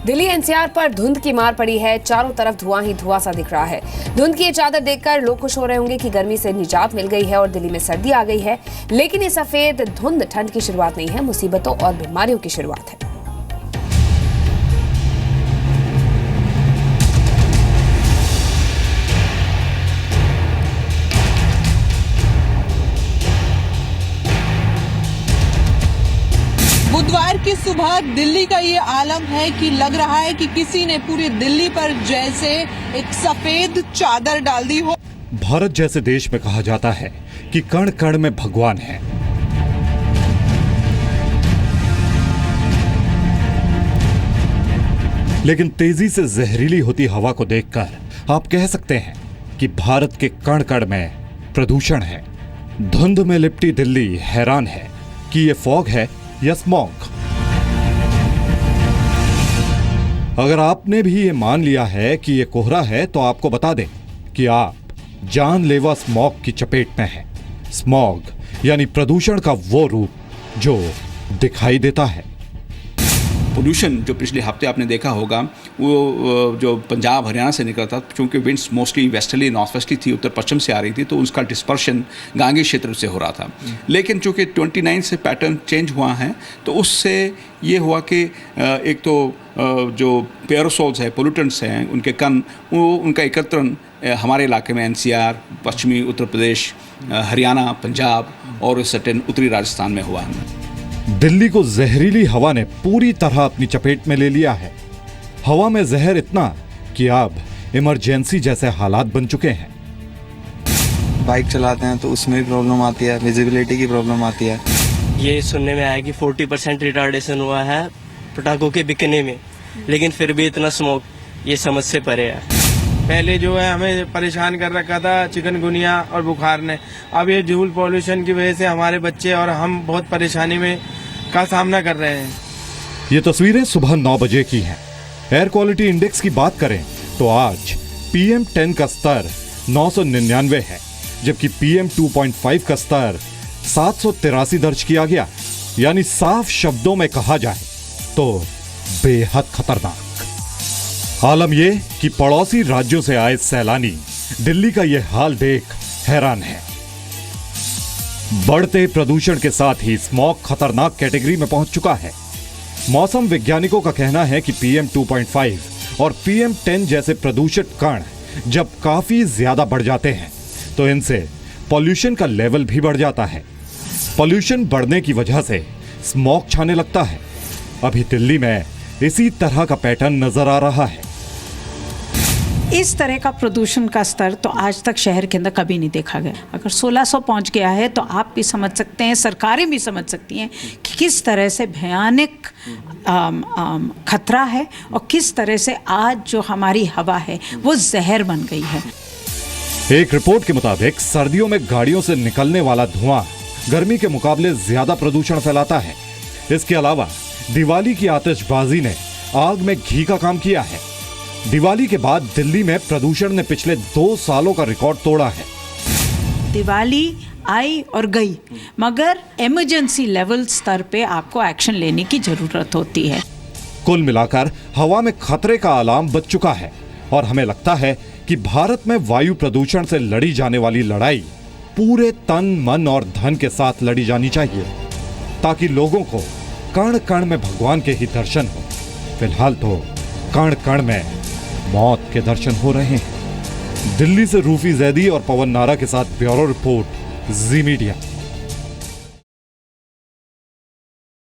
Delhi NCR पर धुंध की मार पड़ी है। चारों तरफ धुआं ही धुआं सा दिख रहा है। धुंध की ये चादर देखकर लोग खुश हो रहे होंगे कि गर्मी से निजात मिल गई है और दिल्ली में सर्दी आ गई है। लेकिन ये सफेद धुंध ठंड की शुरुआत नहीं है, मुसीबतों और बीमारियों की शुरुआत है। बुधवार की सुबह दिल्ली का ये आलम है कि लग रहा है कि किसी ने पूरी दिल्ली पर जैसे एक सफेद चादर डाल दी हो। भारत जैसे देश में कहा जाता है कि कण कण में भगवान है। लेकिन तेजी से जहरीली होती हवा को देखकर आप कह सकते हैं कि भारत के कण कण में प्रदूषण है। धुंध में लिपटी दिल्ली हैरान है कि ये फॉग है या स्मॉग। अगर आपने भी ये मान लिया है कि ये कोहरा है तो आपको बता दें कि आप जानलेवा स्मॉग की चपेट में हैं। स्मॉग यानी प्रदूषण का वो रूप जो दिखाई देता है। पोल्यूशन जो पिछले हफ्ते आपने देखा होगा वो जो पंजाब हरियाणा से निकला था, क्योंकि winds mostly westerly north vastly थी, उत्तर पश्चिम से आ रही थी, तो उसका डिस्पर्शन गांगी क्षेत्र से हो रहा था। लेकिन चूंकि 29 से पैटर्न चेंज हुआ है तो उससे ये हुआ कि एक तो जो एरोसोल्स है, पोल्यूटेंट्स हैं, उनके कण उनका एकत्रण हमारे इलाके में एनसीआर, पश्चिमी उत्तर प्रदेश, हरियाणा, पंजाब और सर्टेन उत्तरी राजस्थान में हुआ है। दिल्ली को जहरीली हवा ने पूरी तरह अपनी चपेट में ले लिया है। हवा में जहर इतना कि अब इमरजेंसी जैसे हालात बन चुके हैं। बाइक चलाते हैं तो उसमें भी प्रॉब्लम आती है, विजिबिलिटी की प्रॉब्लम आती है। ये सुनने में आया कि 40% रिटार्डेशन हुआ है पटाखों के बिकने में, लेकिन फिर भी इतना स्मोक ये समझ से परे है। पहले जो है हमें परेशान कर रखा था चिकनगुनिया और बुखार ने। अब ये धूल पॉल्यूशन की वजह से हमारे बच्चे और हम बहुत परेशानी में का सामना कर रहे हैं। ये तस्वीरें सुबह 9 बजे की हैं। एयर क्वालिटी इंडेक्स की बात करें तो आज PM10 का स्तर 999 है, जबकि PM 2.5 का स्तर 783 दर्ज किया गया। यानी साफ शब्दों में कहा जाए तो बेहद खतरनाक। आलम ये कि पड़ोसी राज्यों से आए सैलानी दिल्ली का यह हाल देख हैरान है। बढ़ते प्रदूषण के साथ ही स्मॉग खतरनाक कैटेगरी में पहुंच चुका है। मौसम वैज्ञानिकों का कहना है कि PM 2.5 और PM 10 जैसे प्रदूषित कण जब काफी ज्यादा बढ़ जाते हैं तो इनसे पॉल्यूशन का लेवल भी बढ़ जाता है। पॉल्यूशन बढ़ने की वजह से स्मॉग छाने लगता है। अभी दिल्ली में इसी तरह का पैटर्न नजर आ रहा है। इस तरह का प्रदूषण का स्तर तो आज तक शहर के अंदर कभी नहीं देखा गया। अगर 1600 पहुंच गया है तो आप भी समझ सकते हैं, सरकारें भी समझ सकती हैं कि किस तरह से भयानक खतरा है और किस तरह से आज जो हमारी हवा है वो जहर बन गई है। एक रिपोर्ट के मुताबिक सर्दियों में गाड़ियों से निकलने वाला धुआं गर्मी के मुकाबले ज्यादा प्रदूषण फैलाता है। इसके अलावा दिवाली की आतिशबाजी ने आग में घी का काम किया है। दिवाली के बाद दिल्ली में प्रदूषण ने पिछले 2 सालों का रिकॉर्ड तोड़ा है। दिवाली आई और गई, मगर इमरजेंसी लेवल स्तर पे आपको एक्शन लेने की जरूरत होती है। कुल मिलाकर हवा में खतरे का अलार्म बज चुका है और हमें लगता है कि भारत में वायु प्रदूषण से लड़ी जाने वाली लड़ाई पूरे तन, मन और धन के साथ लड़ी जानी चाहिए, ताकि लोगों को कण कण में भगवान के ही दर्शन हो। फिलहाल तो कण कण में मौत के दर्शन हो रहे हैं। दिल्ली से रूफी जैदी और पवन नारा के साथ ब्यूरो रिपोर्ट, जी मीडिया।